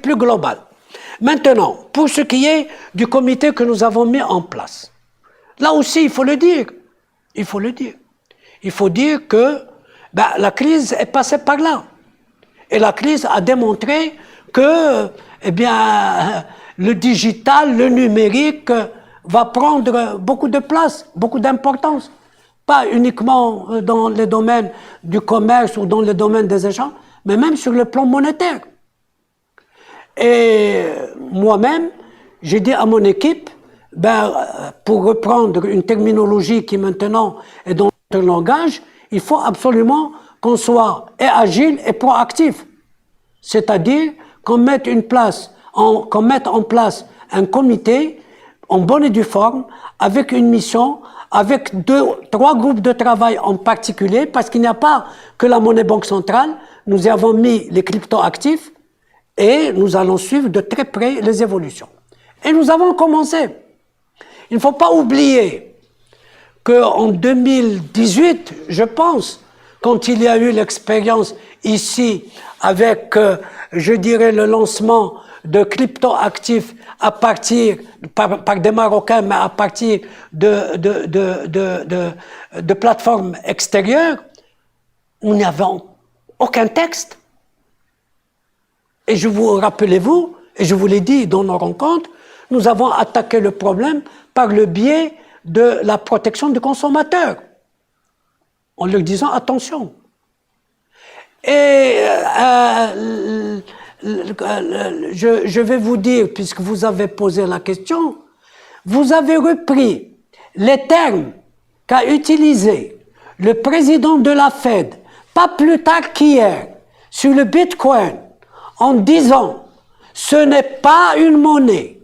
plus global. Maintenant, pour ce qui est du comité que nous avons mis en place, là aussi, il faut le dire. Il faut le dire. Il faut dire que la crise est passée par là. Et la crise a démontré que le digital, le numérique va prendre beaucoup de place, beaucoup d'importance. Pas uniquement dans les domaines du commerce ou dans les domaines des échanges, mais même sur le plan monétaire. Et moi-même, j'ai dit à mon équipe, pour reprendre une terminologie qui maintenant est dans notre langage, il faut absolument qu'on soit agile et proactif. C'est-à-dire qu'on mette en place un comité en bonne et due forme, avec une mission, avec 3 groupes de travail en particulier, parce qu'il n'y a pas que la monnaie banque centrale. Nous y avons mis les crypto-actifs et nous allons suivre de très près les évolutions. Et nous avons commencé. Il ne faut pas oublier qu'en 2018, je pense, quand il y a eu l'expérience ici avec, je dirais, le lancement de crypto-actifs à partir, par des Marocains, mais à partir de plateformes extérieures, nous n'avions aucun texte. Et rappelez-vous, et je vous l'ai dit dans nos rencontres, nous avons attaqué le problème par le biais de la protection du consommateur, en leur disant attention. Et je vais vous dire, puisque vous avez posé la question, vous avez repris les termes qu'a utilisé le président de la Fed, pas plus tard qu'hier, sur le Bitcoin, en disant ce n'est pas une monnaie,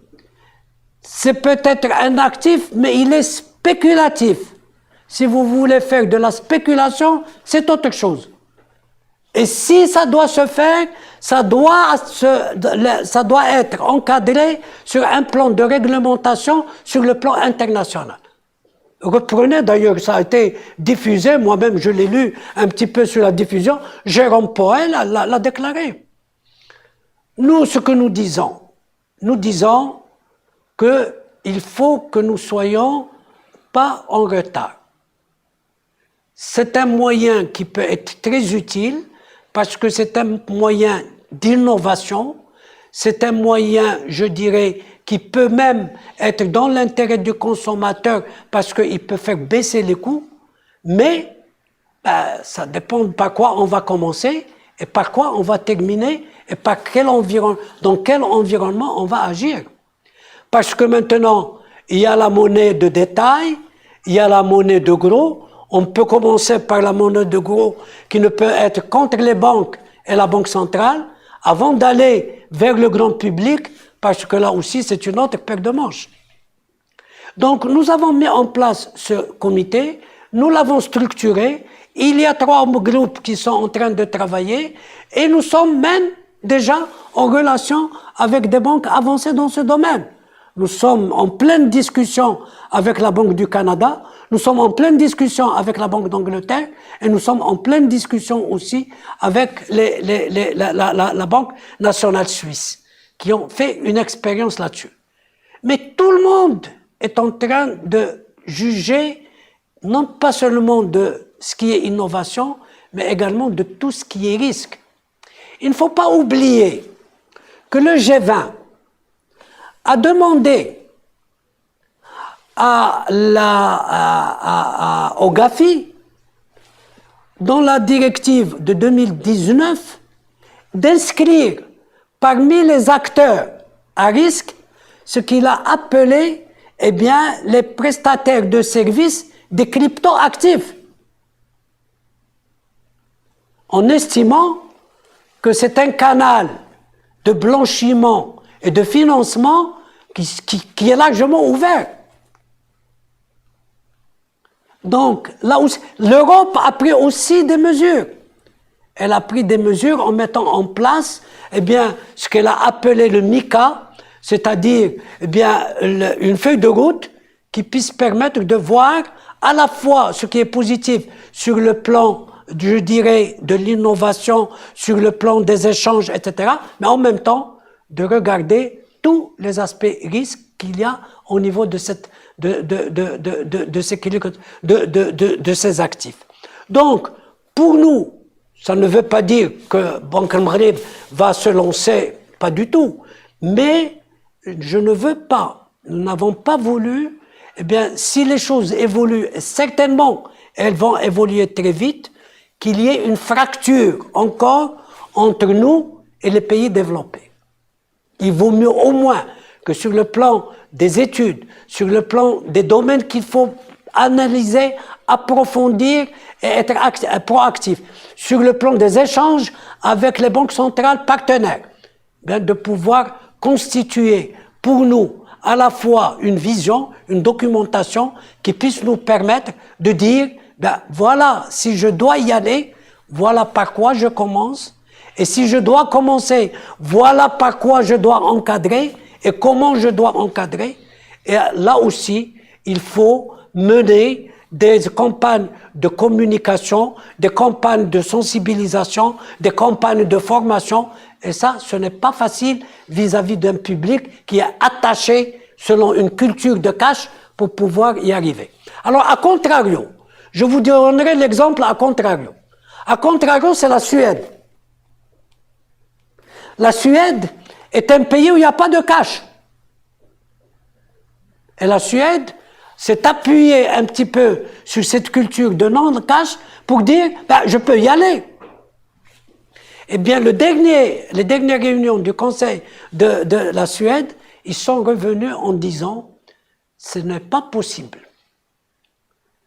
c'est peut-être un actif, mais il est spéculatif. Si vous voulez faire de la spéculation, c'est autre chose. Et si ça doit se faire, ça doit être encadré sur un plan de réglementation sur le plan international. Reprenez, d'ailleurs, ça a été diffusé, moi-même je l'ai lu un petit peu sur la diffusion, Jérôme Powell l'a déclaré. Nous, ce que nous disons qu'il faut que nous soyons pas en retard. C'est un moyen qui peut être très utile parce que c'est un moyen d'innovation, c'est un moyen, je dirais, qui peut même être dans l'intérêt du consommateur parce qu'il peut faire baisser les coûts, mais ça dépend par quoi on va commencer et par quoi on va terminer et dans quel environnement on va agir. Parce que maintenant, il y a la monnaie de détail, il y a la monnaie de gros. On peut commencer par la monnaie de gros qui ne peut être contre les banques et la banque centrale avant d'aller vers le grand public parce que là aussi c'est une autre paire de manches. Donc nous avons mis en place ce comité, nous l'avons structuré, il y a 3 groupes qui sont en train de travailler et nous sommes même déjà en relation avec des banques avancées dans ce domaine. Nous sommes en pleine discussion avec la Banque du Canada, nous sommes en pleine discussion avec la Banque d'Angleterre et nous sommes en pleine discussion aussi avec la Banque nationale suisse qui ont fait une expérience là-dessus. Mais tout le monde est en train de juger non pas seulement de ce qui est innovation, mais également de tout ce qui est risque. Il ne faut pas oublier que le G20 a demandé au GAFI, dans la directive de 2019, d'inscrire parmi les acteurs à risque ce qu'il a appelé les prestataires de services des crypto-actifs, en estimant que c'est un canal de blanchiment et de financement qui est largement ouvert. Donc, là où l'Europe a pris aussi des mesures. Elle a pris des mesures en mettant en place, ce qu'elle a appelé le MiCA, c'est-à-dire, une feuille de route qui puisse permettre de voir à la fois ce qui est positif sur le plan, je dirais, de l'innovation, sur le plan des échanges, etc., mais en même temps, de regarder tous les aspects risques qu'il y a au niveau de ces actifs. Donc, pour nous, ça ne veut pas dire que Banque al-Maghrib va se lancer, pas du tout, mais je ne veux pas, nous n'avons pas voulu, eh bien, si les choses évoluent, certainement, elles vont évoluer très vite, qu'il y ait une fracture encore entre nous et les pays développés. Il vaut mieux au moins que sur le plan des études, sur le plan des domaines qu'il faut analyser, approfondir et être proactif, sur le plan des échanges avec les banques centrales partenaires, bien de pouvoir constituer pour nous à la fois une vision, une documentation qui puisse nous permettre de dire, ben voilà, si je dois y aller, voilà par quoi je commence, et si je dois commencer, voilà par quoi je dois encadrer, et comment je dois encadrer. Et là aussi, il faut mener des campagnes de communication, des campagnes de sensibilisation, des campagnes de formation. Et ça, ce n'est pas facile vis-à-vis d'un public qui est attaché selon une culture de cash pour pouvoir y arriver. Alors, à contrario, je vous donnerai l'exemple à contrario. À contrario, c'est la Suède. La Suède est un pays où il n'y a pas de cash. Et la Suède s'est appuyée un petit peu sur cette culture de non-cash pour dire, ben, je peux y aller. Eh bien, les dernières réunions du Conseil de la Suède, ils sont revenus en disant, ce n'est pas possible.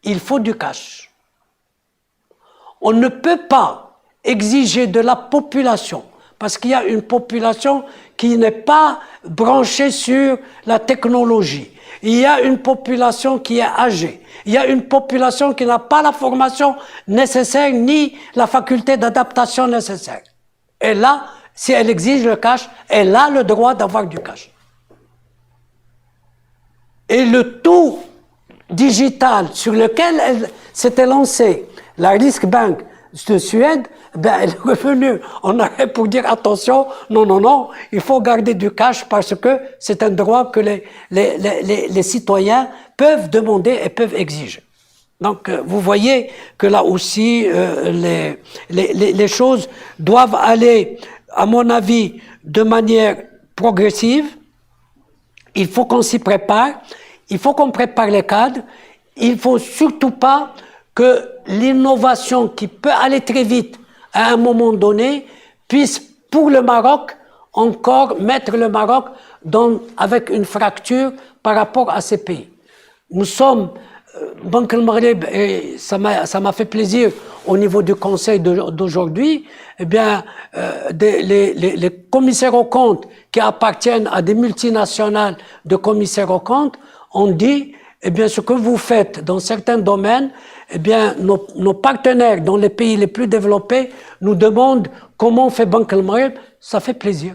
Il faut du cash. On ne peut pas exiger de la population, parce qu'il y a une population qui n'est pas branchée sur la technologie. Il y a une population qui est âgée. Il y a une population qui n'a pas la formation nécessaire ni la faculté d'adaptation nécessaire. Et là, si elle exige le cash, elle a le droit d'avoir du cash. Et le taux digital sur lequel elle s'était lancée, la Riksbank de Suède, ben elle est revenue en arrêt pour dire attention, non, il faut garder du cash parce que c'est un droit que les citoyens peuvent demander et peuvent exiger. Donc vous voyez que là aussi les choses doivent aller, à mon avis, de manière progressive. Il faut qu'on s'y prépare, il faut qu'on prépare les cadres, il ne faut surtout pas que l'innovation qui peut aller très vite à un moment donné puisse, pour le Maroc, encore mettre le Maroc avec une fracture par rapport à ces pays. Nous sommes, Banque al-Maghrib, et ça m'a fait plaisir au niveau du Conseil d'aujourd'hui, eh bien, les commissaires aux comptes qui appartiennent à des multinationales de commissaires aux comptes ont dit, eh bien, ce que vous faites dans certains domaines, eh bien, nos partenaires dans les pays les plus développés nous demandent comment on fait Banque al-Maghrib. Ça fait plaisir.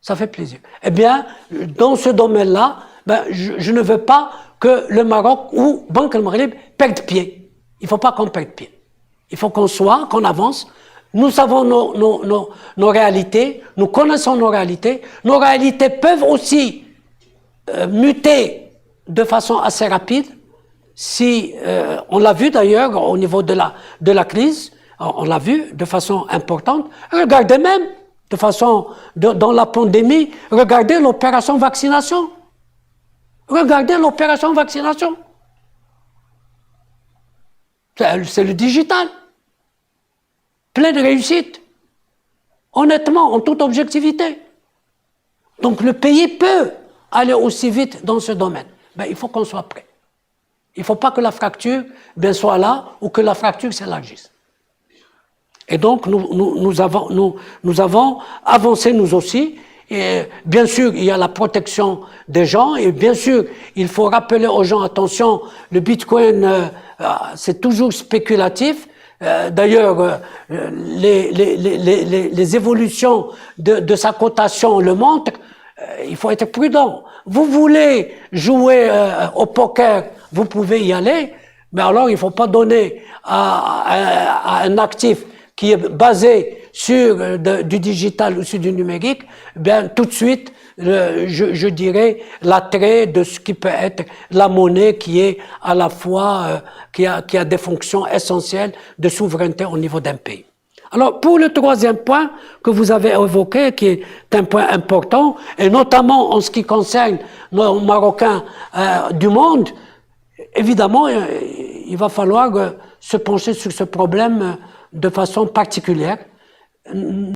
Ça fait plaisir. Eh bien, dans ce domaine-là, ben, je ne veux pas que le Maroc ou Banque al-Maghrib perdent pied. Il ne faut pas qu'on perde pied. Il faut qu'on avance. Nous savons nos réalités, nous connaissons nos réalités. Nos réalités peuvent aussi muter de façon assez rapide. Si on l'a vu d'ailleurs au niveau de la crise, on l'a vu de façon importante. Regardez même de façon dans la pandémie, regardez l'opération vaccination. Regardez l'opération vaccination. C'est le digital. Pleine réussite. Honnêtement, en toute objectivité. Donc le pays peut aller aussi vite dans ce domaine. Ben, il faut qu'on soit prêt. Il ne faut pas que la fracture soit là ou que la fracture s'élargisse. Et donc, nous avons avancé nous aussi. Et bien sûr, il y a la protection des gens. Et bien sûr, il faut rappeler aux gens, attention, le Bitcoin, c'est toujours spéculatif. D'ailleurs, les évolutions de sa cotation le montrent. Il faut être prudent. Vous voulez jouer au poker, vous pouvez y aller, mais alors il ne faut pas donner à un actif qui est basé sur du digital ou sur du numérique, bien tout de suite, je dirais l'attrait de ce qui peut être la monnaie qui est à la fois, qui a des fonctions essentielles de souveraineté au niveau d'un pays. Alors, pour le troisième point que vous avez évoqué, qui est un point important, et notamment en ce qui concerne nos Marocains du monde, évidemment, il va falloir se pencher sur ce problème de façon particulière.